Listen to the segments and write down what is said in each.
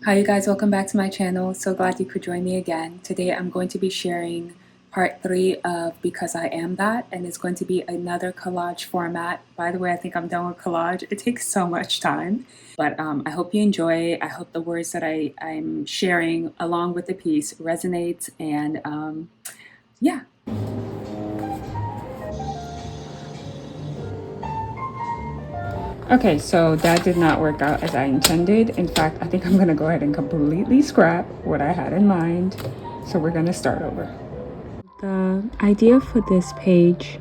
Hi you guys, welcome back to my channel. So glad you could join me again. Today I'm going to be sharing part 3 of Because I Am That, and it's going to be another collage format. By the way, I think I'm done with collage. It takes so much time, but I hope you enjoy. I hope the words that I'm sharing along with the piece resonates, and yeah. Okay, so that did not work out as I intended. In fact, I think I'm gonna go ahead and completely scrap what I had in mind. So we're gonna start over. The idea for this page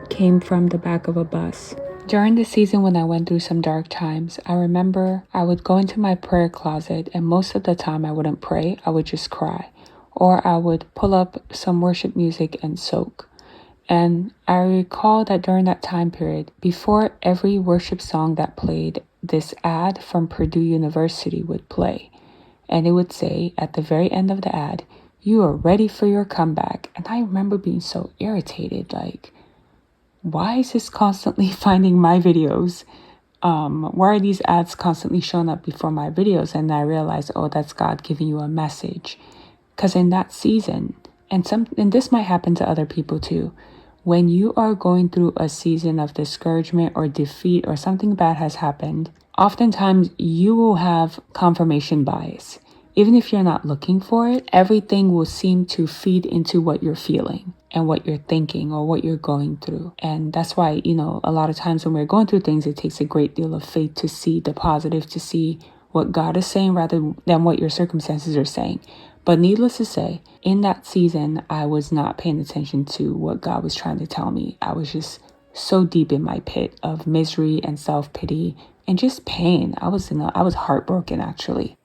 came from the back of a bus. During the season when I went through some dark times, I remember I would go into my prayer closet, and most of the time I wouldn't pray, I would just cry. Or I would pull up some worship music and soak. And I recall that during that time period, before every worship song that played, this ad from Purdue University would play. And it would say at the very end of the ad, "You are ready for your comeback." And I remember being so irritated, like, why is this constantly finding my videos? Why are these ads constantly showing up before my videos? And I realized, oh, that's God giving you a message. Because in that season, and this might happen to other people too, when you are going through a season of discouragement or defeat or something bad has happened, oftentimes you will have confirmation bias. Even if you're not looking for it, everything will seem to feed into what you're feeling and what you're thinking or what you're going through. And that's why, a lot of times when we're going through things, it takes a great deal of faith to see the positive, to see what God is saying rather than what your circumstances are saying. But needless to say, in that season, I was not paying attention to what God was trying to tell me. I was just so deep in my pit of misery and self-pity and just pain. I was heartbroken, actually.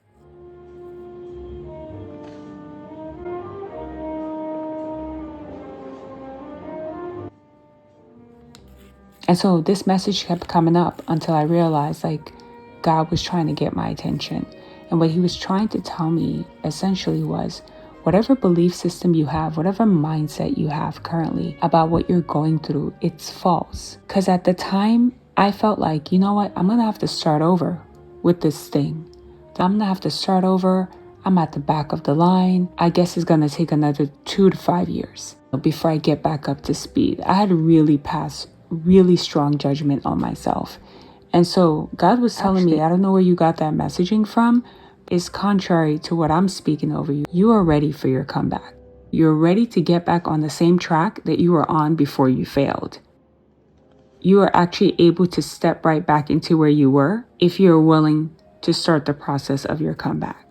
And so this message kept coming up until I realized, like, God was trying to get my attention. And what he was trying to tell me essentially was, whatever belief system you have, whatever mindset you have currently about what you're going through, it's false. Because at the time, I felt like, you know what, I'm going to have to start over with this thing. I'm going to have to start over. I'm at the back of the line. I guess it's going to take another 2 to 5 years before I get back up to speed. I had really passed really strong judgment on myself. And so God was telling me, I don't know where you got that messaging from. It's contrary to what I'm speaking over you. You are ready for your comeback. You're ready to get back on the same track that you were on before you failed. You are actually able to step right back into where you were if you're willing to start the process of your comeback.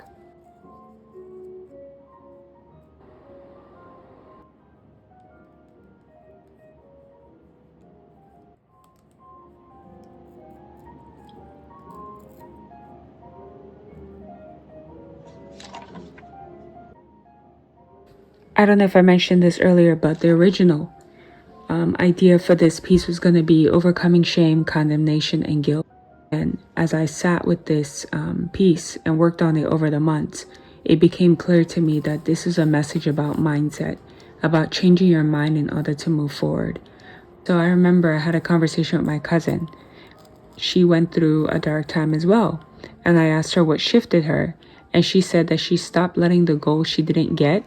I don't know if I mentioned this earlier, but the original idea for this piece was going to be overcoming shame, condemnation, and guilt. And as I sat with this piece and worked on it over the months, it became clear to me that this is a message about mindset, about changing your mind in order to move forward. So I remember I had a conversation with my cousin. She went through a dark time as well. And I asked her what shifted her. And she said that she stopped letting the goals she didn't get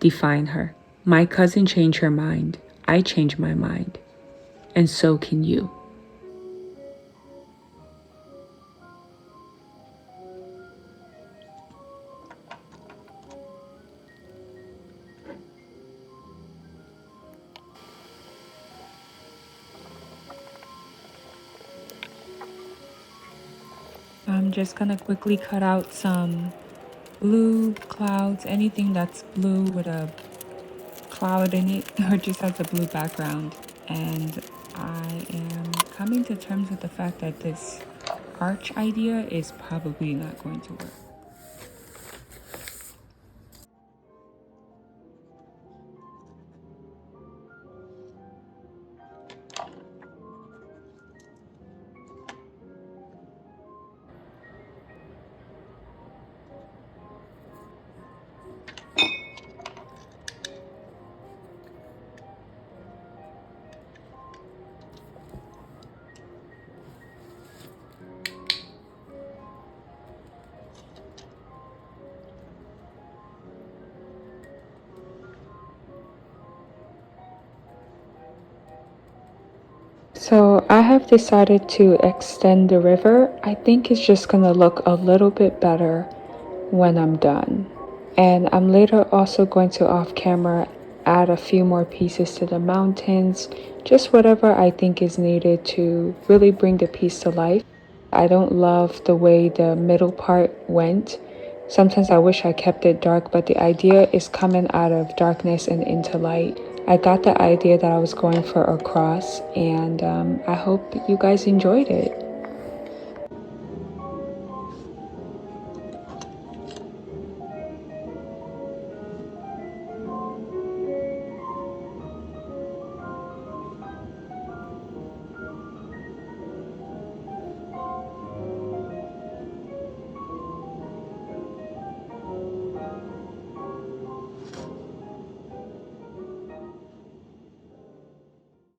define her. My cousin changed her mind. I changed my mind. And so can you. I'm just gonna quickly cut out some blue clouds, anything that's blue with a cloud in it or just has a blue background. And I am coming to terms with the fact that this arch idea is probably not going to work. So I have decided to extend the river. I think it's just gonna look a little bit better when I'm done. And I'm later also going to off camera add a few more pieces to the mountains, just whatever I think is needed to really bring the piece to life. I don't love the way the middle part went. Sometimes I wish I kept it dark, but the idea is coming out of darkness and into light. I got the idea that I was going for a cross, and I hope you guys enjoyed it.